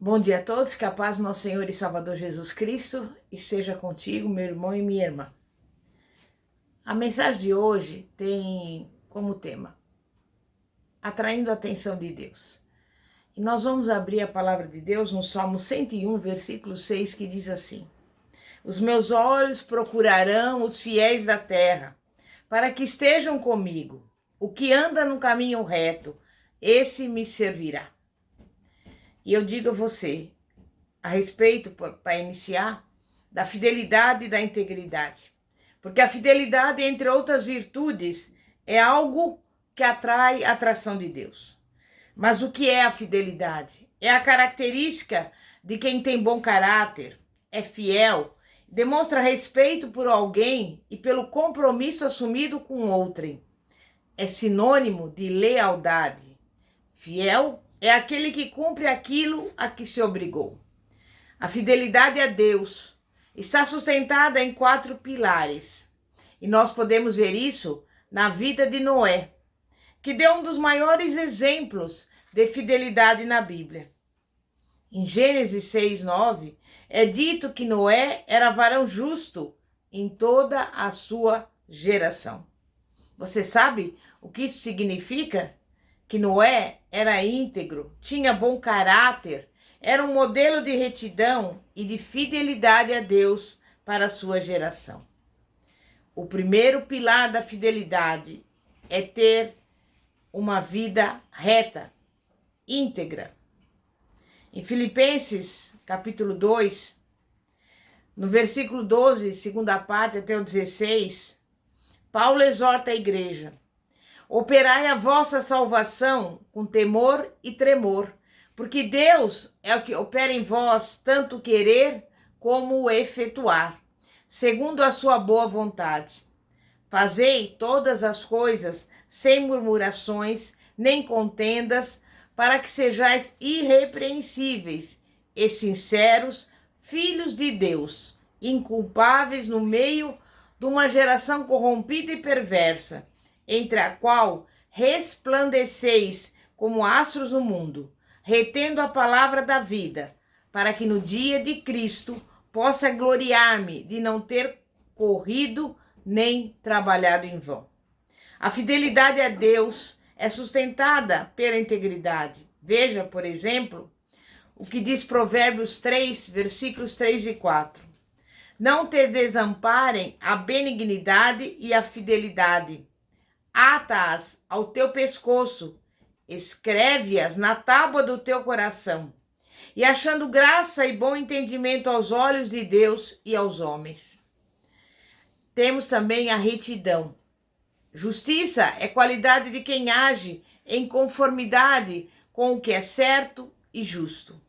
Bom dia a todos, que a paz do nosso Senhor e Salvador Jesus Cristo esteja contigo, meu irmão e minha irmã. A mensagem de hoje tem como tema atraindo a atenção de Deus. E nós vamos abrir a palavra de Deus no Salmo 101, versículo 6, que diz assim: Os meus olhos procurarão os fiéis da terra, para que estejam comigo. O que anda no caminho reto, esse me servirá. E eu digo a você, a respeito, para iniciar, da fidelidade e da integridade. Porque a fidelidade, entre outras virtudes, é algo que atrai a atração de Deus. Mas o que é a fidelidade? É a característica de quem tem bom caráter, é fiel, demonstra respeito por alguém e pelo compromisso assumido com outrem. É sinônimo de lealdade. Fiel é aquele que cumpre aquilo a que se obrigou. A fidelidade a Deus está sustentada em 4 pilares. E nós podemos ver isso na vida de Noé, que deu um dos maiores exemplos de fidelidade na Bíblia. Em Gênesis 6:9, é dito que Noé era varão justo em toda a sua geração. Você sabe o que isso significa? Que Noé era íntegro, tinha bom caráter, era um modelo de retidão e de fidelidade a Deus para a sua geração. O primeiro pilar da fidelidade é ter uma vida reta, íntegra. Em Filipenses, capítulo 2, no versículo 12, segunda parte até o 16, Paulo exorta a igreja: operai a vossa salvação com temor e tremor, porque Deus é o que opera em vós tanto querer como o efetuar, segundo a sua boa vontade. Fazei todas as coisas sem murmurações, nem contendas, para que sejais irrepreensíveis e sinceros, filhos de Deus, inculpáveis no meio de uma geração corrompida e perversa, entre a qual resplandeceis como astros no mundo, retendo a palavra da vida, para que no dia de Cristo possa gloriar-me de não ter corrido nem trabalhado em vão. A fidelidade a Deus é sustentada pela integridade. Veja, por exemplo, o que diz Provérbios 3, versículos 3 e 4. Não te desamparem a benignidade e a fidelidade. Ata-as ao teu pescoço, escreve-as na tábua do teu coração, e achando graça e bom entendimento aos olhos de Deus e aos homens. Temos também a retidão. Justiça é qualidade de quem age em conformidade com o que é certo e justo.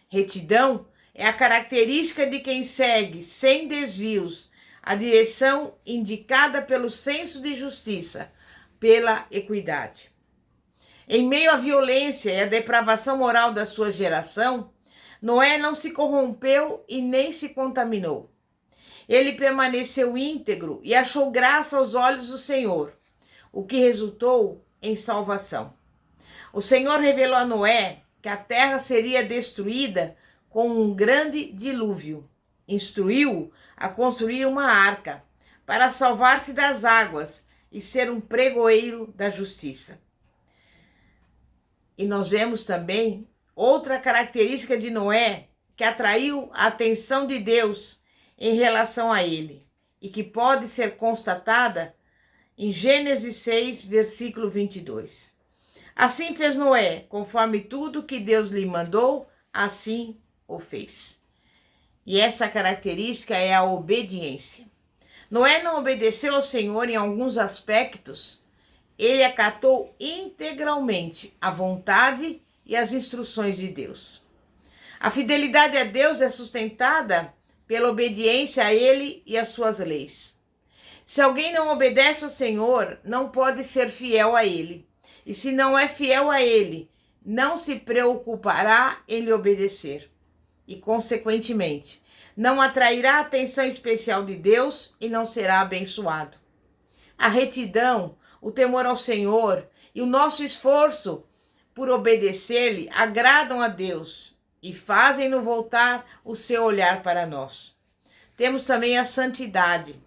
Retidão é a característica de quem segue, sem desvios, a direção indicada pelo senso de justiça, pela equidade. Em meio à violência e à depravação moral da sua geração, Noé não se corrompeu e nem se contaminou. Ele permaneceu íntegro e achou graça aos olhos do Senhor, o que resultou em salvação. O Senhor revelou a Noé que a terra seria destruída com um grande dilúvio. Instruiu-o a construir uma arca para salvar-se das águas e ser um pregoeiro da justiça. E nós vemos também outra característica de Noé que atraiu a atenção de Deus em relação a ele e que pode ser constatada em Gênesis 6, versículo 22. Assim fez Noé, conforme tudo que Deus lhe mandou, assim o fez. E essa característica é a obediência. Noé não obedeceu ao Senhor em alguns aspectos, ele acatou integralmente a vontade e as instruções de Deus. A fidelidade a Deus é sustentada pela obediência a Ele e às suas leis. Se alguém não obedece ao Senhor, não pode ser fiel a Ele. E se não é fiel a Ele, não se preocupará em lhe obedecer. E, consequentemente, não atrairá a atenção especial de Deus e não será abençoado. A retidão, o temor ao Senhor e o nosso esforço por obedecer-lhe agradam a Deus e fazem-no voltar o seu olhar para nós. Temos também a santidade,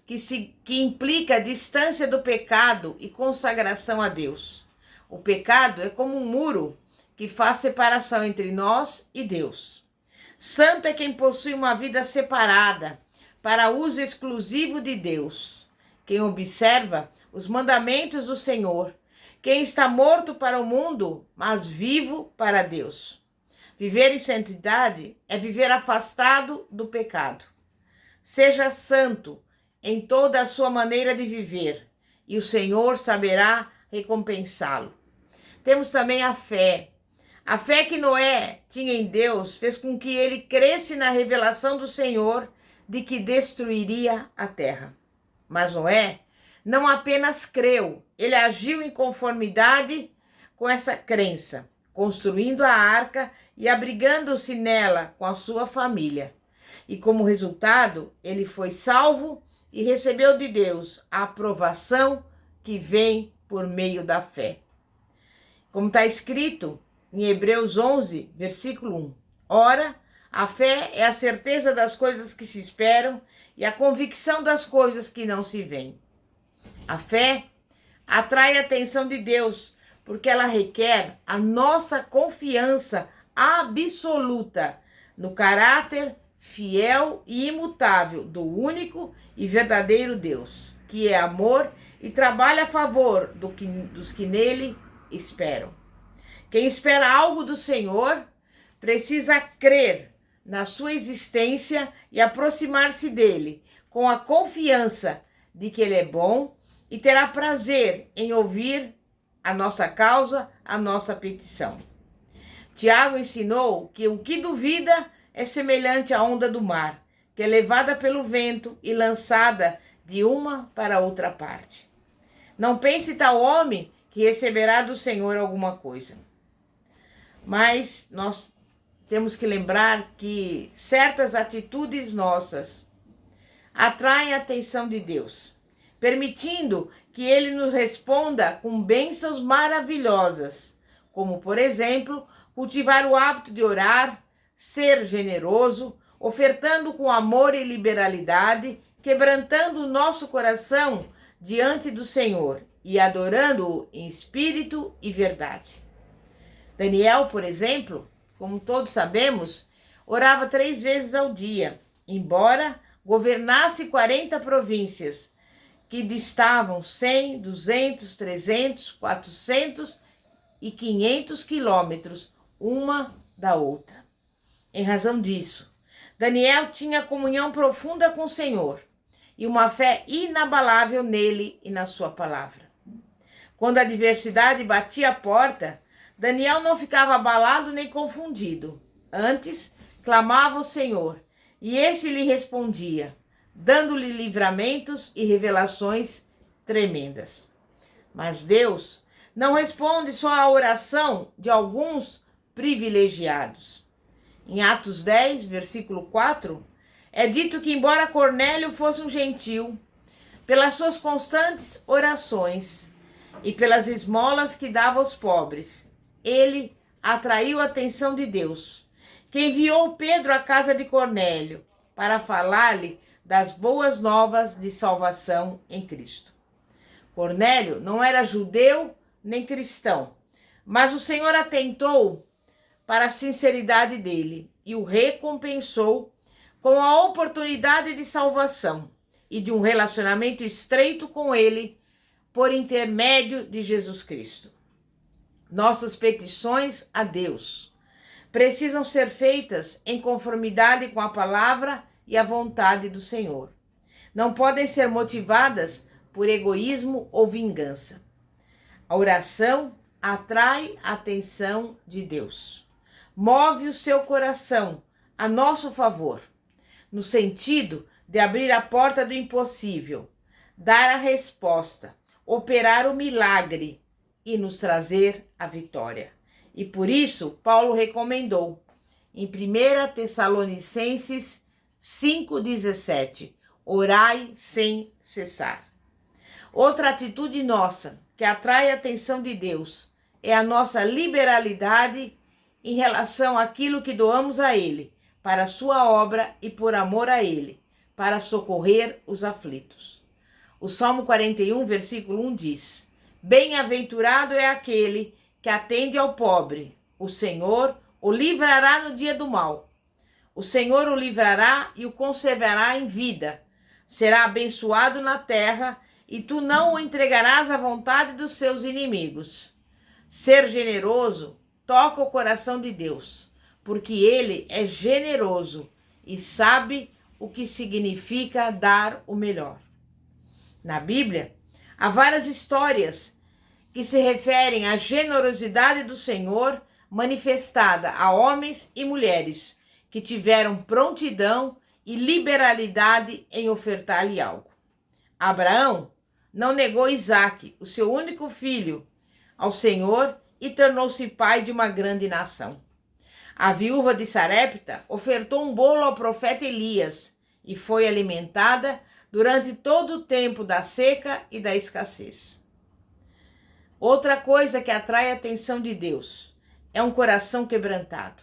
que implica a distância do pecado e consagração a Deus. O pecado é como um muro que faz separação entre nós e Deus. Santo é quem possui uma vida separada para uso exclusivo de Deus, quem observa os mandamentos do Senhor, quem está morto para o mundo, mas vivo para Deus. Viver em santidade é viver afastado do pecado. Seja santo em toda a sua maneira de viver, e o Senhor saberá recompensá-lo. Temos também a fé. A fé que Noé tinha em Deus fez com que ele cresce na revelação do Senhor de que destruiria a terra. Mas Noé não apenas creu, ele agiu em conformidade com essa crença, construindo a arca e abrigando-se nela com a sua família. E como resultado, ele foi salvo e recebeu de Deus a aprovação que vem por meio da fé. Como está escrito em Hebreus 11, versículo 1. Ora, a fé é a certeza das coisas que se esperam e a convicção das coisas que não se veem. A fé atrai a atenção de Deus, porque ela requer a nossa confiança absoluta no caráter fiel e imutável do único e verdadeiro Deus, que é amor e trabalha a favor dos que nele esperam. Quem espera algo do Senhor precisa crer na sua existência e aproximar-se dele com a confiança de que ele é bom e terá prazer em ouvir a nossa causa, a nossa petição. Tiago ensinou que o que duvida é semelhante à onda do mar, que é levada pelo vento e lançada de uma para outra parte. Não pense tal homem que receberá do Senhor alguma coisa. Mas nós temos que lembrar que certas atitudes nossas atraem a atenção de Deus, permitindo que Ele nos responda com bênçãos maravilhosas, como, por exemplo, cultivar o hábito de orar, ser generoso, ofertando com amor e liberalidade, quebrantando o nosso coração diante do Senhor e adorando-o em espírito e verdade. Daniel, por exemplo, como todos sabemos, orava 3 vezes ao dia, embora governasse 40 províncias, que distavam 100, 200, 300, 400 e 500 quilômetros uma da outra. Em razão disso, Daniel tinha comunhão profunda com o Senhor e uma fé inabalável nele e na sua palavra. Quando a adversidade batia a porta, Daniel não ficava abalado nem confundido. Antes, clamava ao Senhor, e esse lhe respondia, dando-lhe livramentos e revelações tremendas. Mas Deus não responde só à oração de alguns privilegiados. Em Atos 10, versículo 4, é dito que, embora Cornélio fosse um gentil, pelas suas constantes orações e pelas esmolas que dava aos pobres, ele atraiu a atenção de Deus, que enviou Pedro à casa de Cornélio para falar-lhe das boas novas de salvação em Cristo. Cornélio não era judeu nem cristão, mas o Senhor atentou para a sinceridade dele e o recompensou com a oportunidade de salvação e de um relacionamento estreito com ele por intermédio de Jesus Cristo. Nossas petições a Deus precisam ser feitas em conformidade com a palavra e a vontade do Senhor. Não podem ser motivadas por egoísmo ou vingança. A oração atrai a atenção de Deus. Move o seu coração a nosso favor, no sentido de abrir a porta do impossível, dar a resposta, operar o milagre e nos trazer a vitória. E por isso, Paulo recomendou, em 1 Tessalonicenses 5,17, orai sem cessar. Outra atitude nossa que atrai a atenção de Deus é a nossa liberalidade em relação àquilo que doamos a Ele, para a sua obra e por amor a Ele, para socorrer os aflitos. O Salmo 41, versículo 1 diz: Bem-aventurado é aquele que atende ao pobre. O Senhor o livrará no dia do mal. O Senhor o livrará e o conservará em vida. Será abençoado na terra e tu não o entregarás à vontade dos seus inimigos. Ser generoso toca o coração de Deus, porque Ele é generoso e sabe o que significa dar o melhor. Na Bíblia, há várias histórias que se referem à generosidade do Senhor manifestada a homens e mulheres que tiveram prontidão e liberalidade em ofertar-lhe algo. Abraão não negou Isaque, o seu único filho, ao Senhor e tornou-se pai de uma grande nação. A viúva de Sarepta ofertou um bolo ao profeta Elias e foi alimentada durante todo o tempo da seca e da escassez. Outra coisa que atrai a atenção de Deus é um coração quebrantado.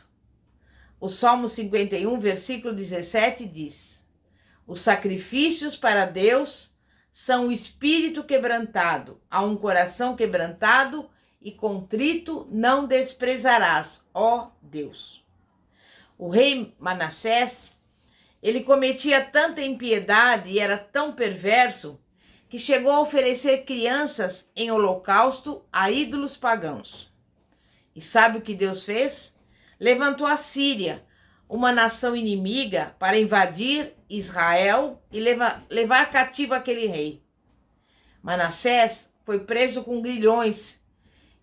O Salmo 51, versículo 17 diz: Os sacrifícios para Deus são o espírito quebrantado, a um coração quebrantado e contrito não desprezarás, ó Deus. O rei Manassés, ele cometia tanta impiedade e era tão perverso que chegou a oferecer crianças em holocausto a ídolos pagãos. E sabe o que Deus fez? Levantou a Síria, uma nação inimiga, para invadir Israel e levar cativo aquele rei. Manassés foi preso com grilhões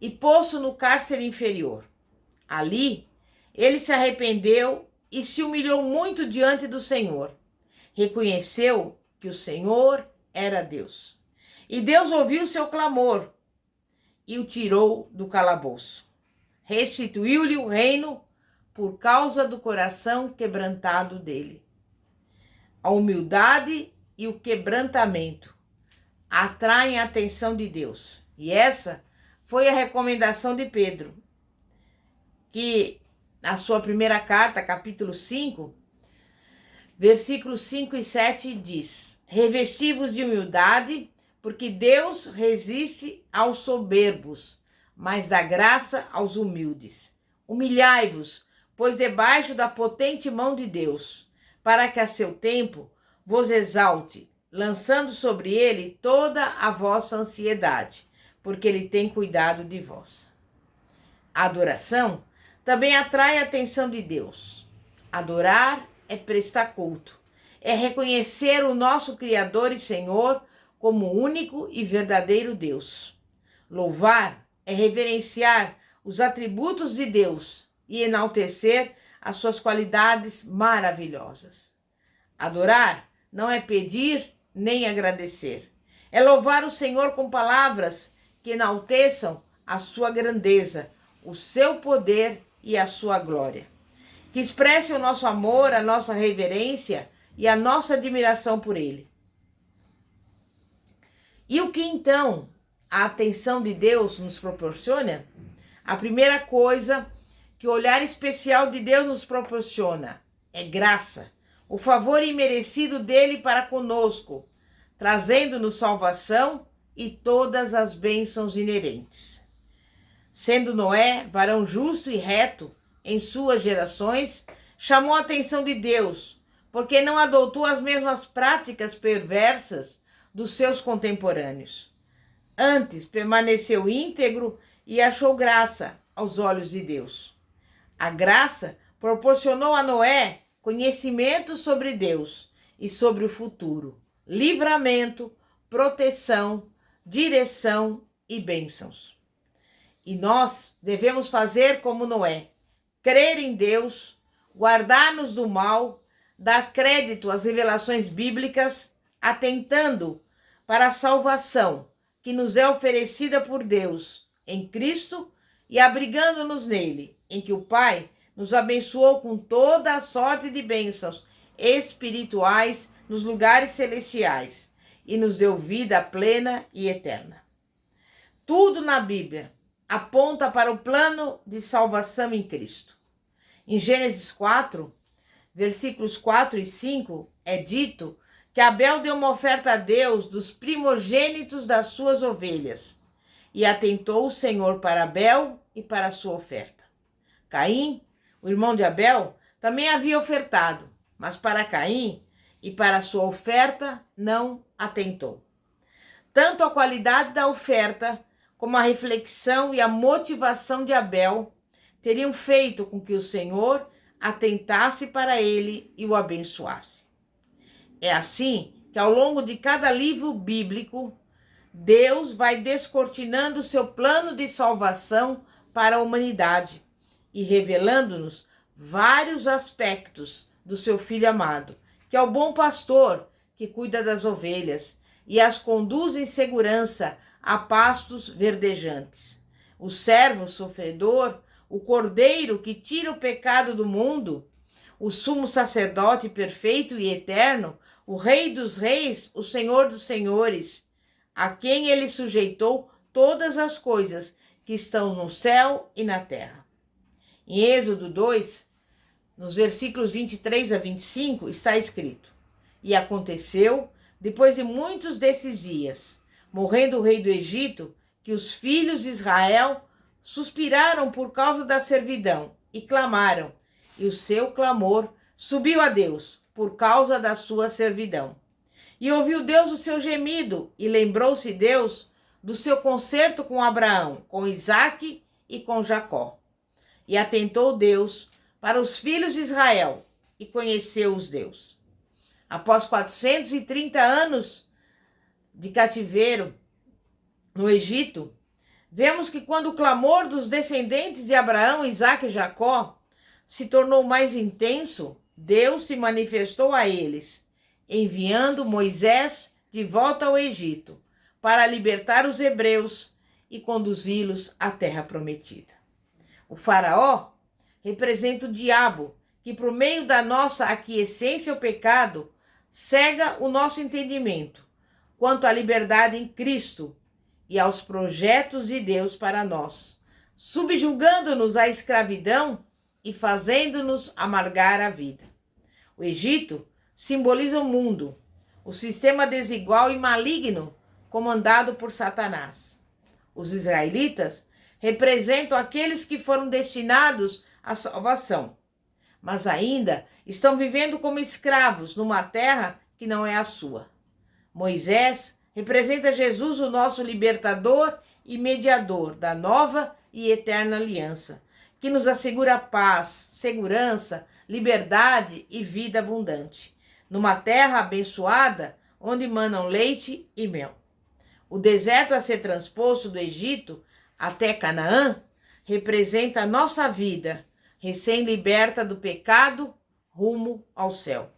e posto no cárcere inferior. Ali, ele se arrependeu e se humilhou muito diante do Senhor. Reconheceu que o Senhor era Deus. E Deus ouviu seu clamor e o tirou do calabouço. Restituiu-lhe o reino por causa do coração quebrantado dele. A humildade e o quebrantamento atraem a atenção de Deus. E essa foi a recomendação de Pedro, que na sua primeira carta, capítulo 5, versículos 5 e 7 diz: Revesti-vos de humildade, porque Deus resiste aos soberbos, mas dá graça aos humildes. Humilhai-vos, pois debaixo da potente mão de Deus, para que a seu tempo vos exalte, lançando sobre ele toda a vossa ansiedade, porque ele tem cuidado de vós. A adoração também atrai a atenção de Deus. Adorar é prestar culto, é reconhecer o nosso Criador e Senhor como único e verdadeiro Deus. Louvar é reverenciar os atributos de Deus e enaltecer as suas qualidades maravilhosas. Adorar não é pedir nem agradecer. É louvar o Senhor com palavras que enalteçam a sua grandeza, o seu poder e a sua glória. Que expresse o nosso amor, a nossa reverência e a nossa admiração por Ele. E o que então a atenção de Deus nos proporciona? A primeira coisa que o olhar especial de Deus nos proporciona é graça, o favor imerecido dele para conosco, trazendo-nos salvação e todas as bênçãos inerentes. Sendo Noé varão justo e reto em suas gerações, chamou a atenção de Deus, porque não adotou as mesmas práticas perversas dos seus contemporâneos. Antes permaneceu íntegro e achou graça aos olhos de Deus. A graça proporcionou a Noé conhecimento sobre Deus e sobre o futuro, livramento, proteção, direção e bênçãos. E nós devemos fazer como Noé, crer em Deus, guardar-nos do mal, dar crédito às revelações bíblicas, atentando para a salvação que nos é oferecida por Deus em Cristo e abrigando-nos nele, em que o Pai nos abençoou com toda a sorte de bênçãos espirituais nos lugares celestiais e nos deu vida plena e eterna. Tudo na Bíblia aponta para o plano de salvação em Cristo. Em Gênesis 4, versículos 4 e 5, é dito que Abel deu uma oferta a Deus dos primogênitos das suas ovelhas, e atentou o Senhor para Abel e para a sua oferta. Caim, o irmão de Abel, também havia ofertado, mas para Caim e para a sua oferta não atentou. Tanto a qualidade da oferta como a reflexão e a motivação de Abel teriam feito com que o Senhor atentasse para ele e o abençoasse. É assim que ao longo de cada livro bíblico, Deus vai descortinando seu plano de salvação para a humanidade e revelando-nos vários aspectos do seu Filho amado, que é o bom pastor que cuida das ovelhas e as conduz em segurança a pastos verdejantes. O servo sofredor, o cordeiro que tira o pecado do mundo, o sumo sacerdote perfeito e eterno, o Rei dos reis, o Senhor dos senhores, a quem ele sujeitou todas as coisas que estão no céu e na terra. Em Êxodo 2, nos versículos 23 a 25, está escrito: E aconteceu, depois de muitos desses dias, morrendo o rei do Egito, que os filhos de Israel suspiraram por causa da servidão e clamaram, e o seu clamor subiu a Deus por causa da sua servidão. E ouviu Deus o seu gemido, e lembrou-se Deus do seu concerto com Abraão, com Isaque e com Jacó. E atentou Deus para os filhos de Israel, e conheceu-os Deus. Após 430 anos de cativeiro no Egito, vemos que quando o clamor dos descendentes de Abraão, Isaque e Jacó se tornou mais intenso, Deus se manifestou a eles, enviando Moisés de volta ao Egito para libertar os hebreus e conduzi-los à terra prometida. O faraó representa o diabo, que por meio da nossa aquiescência ao pecado, cega o nosso entendimento quanto à liberdade em Cristo e aos projetos de Deus para nós, subjugando-nos à escravidão e fazendo-nos amargar a vida. O Egito simboliza o mundo, o sistema desigual e maligno comandado por Satanás. Os israelitas representam aqueles que foram destinados à salvação, mas ainda estão vivendo como escravos numa terra que não é a sua. Moisés representa Jesus, o nosso libertador e mediador da nova e eterna aliança, que nos assegura paz, segurança, liberdade e vida abundante, numa terra abençoada onde manam leite e mel. O deserto a ser transposto do Egito até Canaã representa a nossa vida, recém-liberta do pecado, rumo ao céu.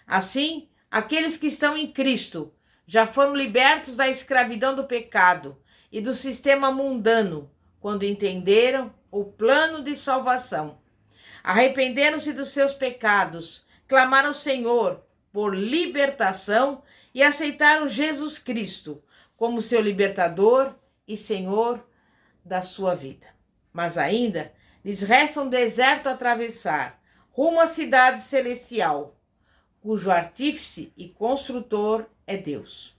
Assim, aqueles que estão em Cristo já foram libertos da escravidão do pecado e do sistema mundano, quando entenderam o plano de salvação. Arrependeram-se dos seus pecados, clamaram ao Senhor por libertação e aceitaram Jesus Cristo como seu libertador e Senhor da sua vida. Mas ainda lhes resta um deserto a atravessar, rumo à cidade celestial, cujo artífice e construtor é Deus.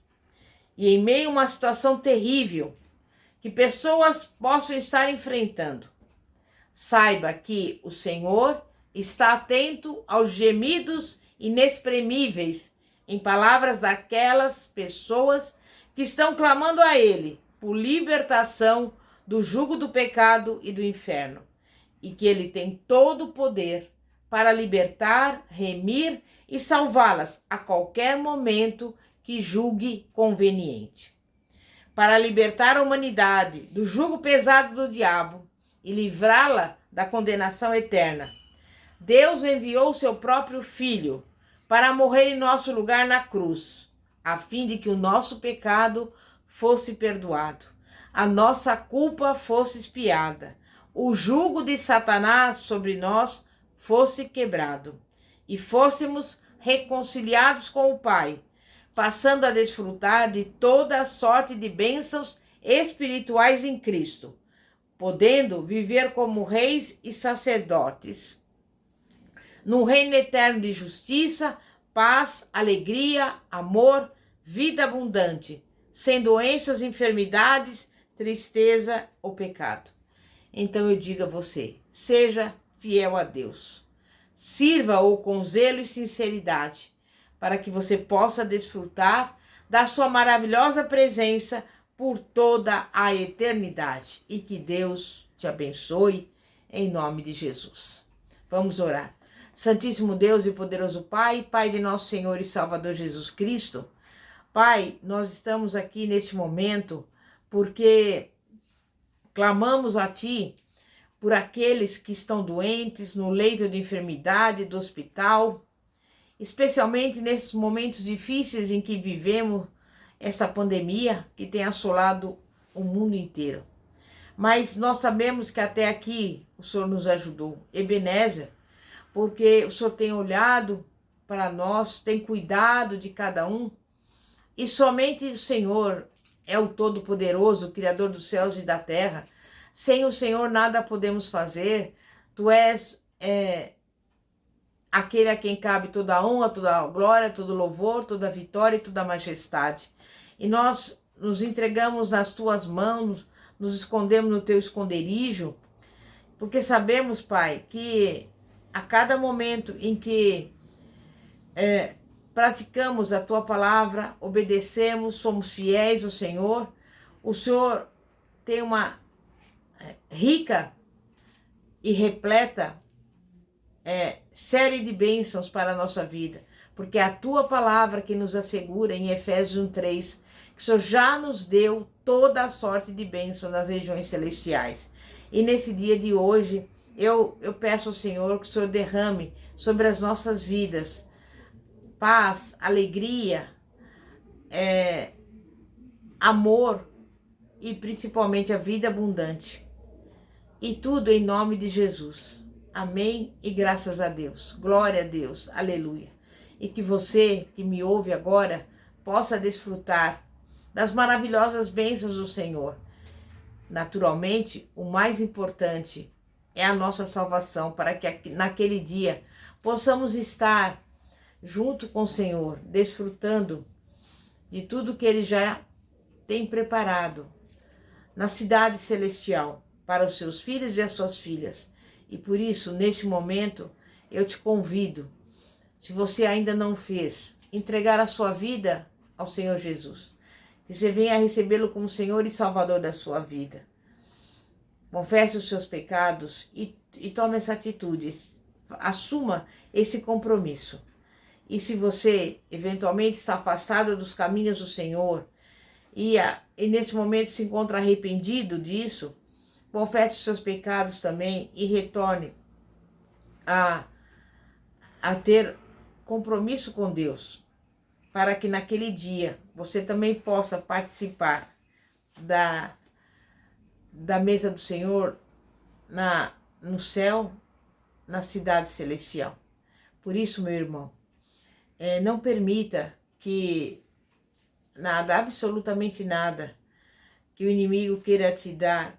E em meio a uma situação terrível que pessoas possam estar enfrentando, saiba que o Senhor está atento aos gemidos inexprimíveis em palavras daquelas pessoas que estão clamando a Ele por libertação do jugo do pecado e do inferno, e que Ele tem todo o poder para libertar, remir e salvá-las a qualquer momento que julgue conveniente. Para libertar a humanidade do jugo pesado do diabo e livrá-la da condenação eterna, Deus enviou seu próprio Filho para morrer em nosso lugar na cruz, a fim de que o nosso pecado fosse perdoado, a nossa culpa fosse expiada, o jugo de Satanás sobre nós fosse quebrado e fôssemos reconciliados com o Pai, passando a desfrutar de toda a sorte de bênçãos espirituais em Cristo, podendo viver como reis e sacerdotes, num reino eterno de justiça, paz, alegria, amor, vida abundante, sem doenças, enfermidades, tristeza ou pecado. Então eu digo a você, seja fiel a Deus. Sirva-o com zelo e sinceridade, para que você possa desfrutar da sua maravilhosa presença por toda a eternidade. E que Deus te abençoe, em nome de Jesus. Vamos orar. Santíssimo Deus e poderoso Pai, Pai de nosso Senhor e Salvador Jesus Cristo, Pai, nós estamos aqui neste momento porque clamamos a Ti por aqueles que estão doentes no leito de enfermidade do hospital, especialmente nesses momentos difíceis em que vivemos essa pandemia que tem assolado o mundo inteiro. Mas nós sabemos que até aqui o Senhor nos ajudou, Ebenezer, porque o Senhor tem olhado para nós, tem cuidado de cada um, e somente o Senhor é o Todo-Poderoso, o Criador dos céus e da terra. Sem o Senhor nada podemos fazer. Tu és aquele a quem cabe toda a honra, toda a glória, todo o louvor, toda a vitória e toda a majestade. E nós nos entregamos nas tuas mãos, nos escondemos no teu esconderijo, porque sabemos, Pai, que a cada momento em que praticamos a tua palavra, obedecemos, somos fiéis ao Senhor, o Senhor tem uma rica e repleta série de bênçãos para a nossa vida, porque é a tua palavra que nos assegura em Efésios 1:3, que o Senhor já nos deu toda a sorte de bênção nas regiões celestiais. E nesse dia de hoje, eu peço ao Senhor que o Senhor derrame sobre as nossas vidas paz, alegria, amor e principalmente a vida abundante. E tudo em nome de Jesus. Amém e graças a Deus. Glória a Deus. Aleluia. E que você que me ouve agora possa desfrutar das maravilhosas bênçãos do Senhor. Naturalmente, o mais importante é a nossa salvação, para que naquele dia possamos estar junto com o Senhor, desfrutando de tudo que Ele já tem preparado na cidade celestial para os seus filhos e as suas filhas. E por isso, neste momento, eu te convido, se você ainda não fez, entregar a sua vida ao Senhor Jesus. Que você venha recebê-lo como Senhor e Salvador da sua vida. Confesse os seus pecados e tome essa atitude. Assuma esse compromisso. E se você eventualmente está afastado dos caminhos do Senhor e nesse momento se encontra arrependido disso, confesse os seus pecados também e retorne a ter compromisso com Deus, para que naquele dia você também possa participar da mesa do Senhor no céu, na cidade celestial. Por isso, meu irmão, não permita que nada, absolutamente nada, que o inimigo queira te dar,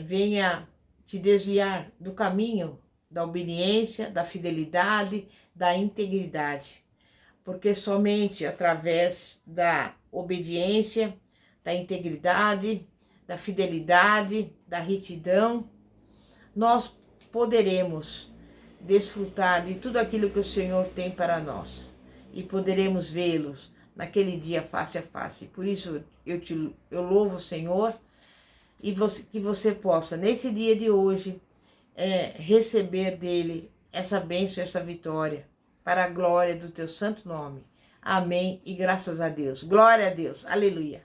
venha te desviar do caminho da obediência, da fidelidade, da integridade. Porque somente através da obediência, da integridade, da fidelidade, da retidão, nós poderemos desfrutar de tudo aquilo que o Senhor tem para nós e poderemos vê-los naquele dia face a face. Por isso eu louvo o Senhor e que você possa, nesse dia de hoje, receber dele essa bênção, essa vitória, para a glória do teu santo nome. Amém e graças a Deus. Glória a Deus. Aleluia.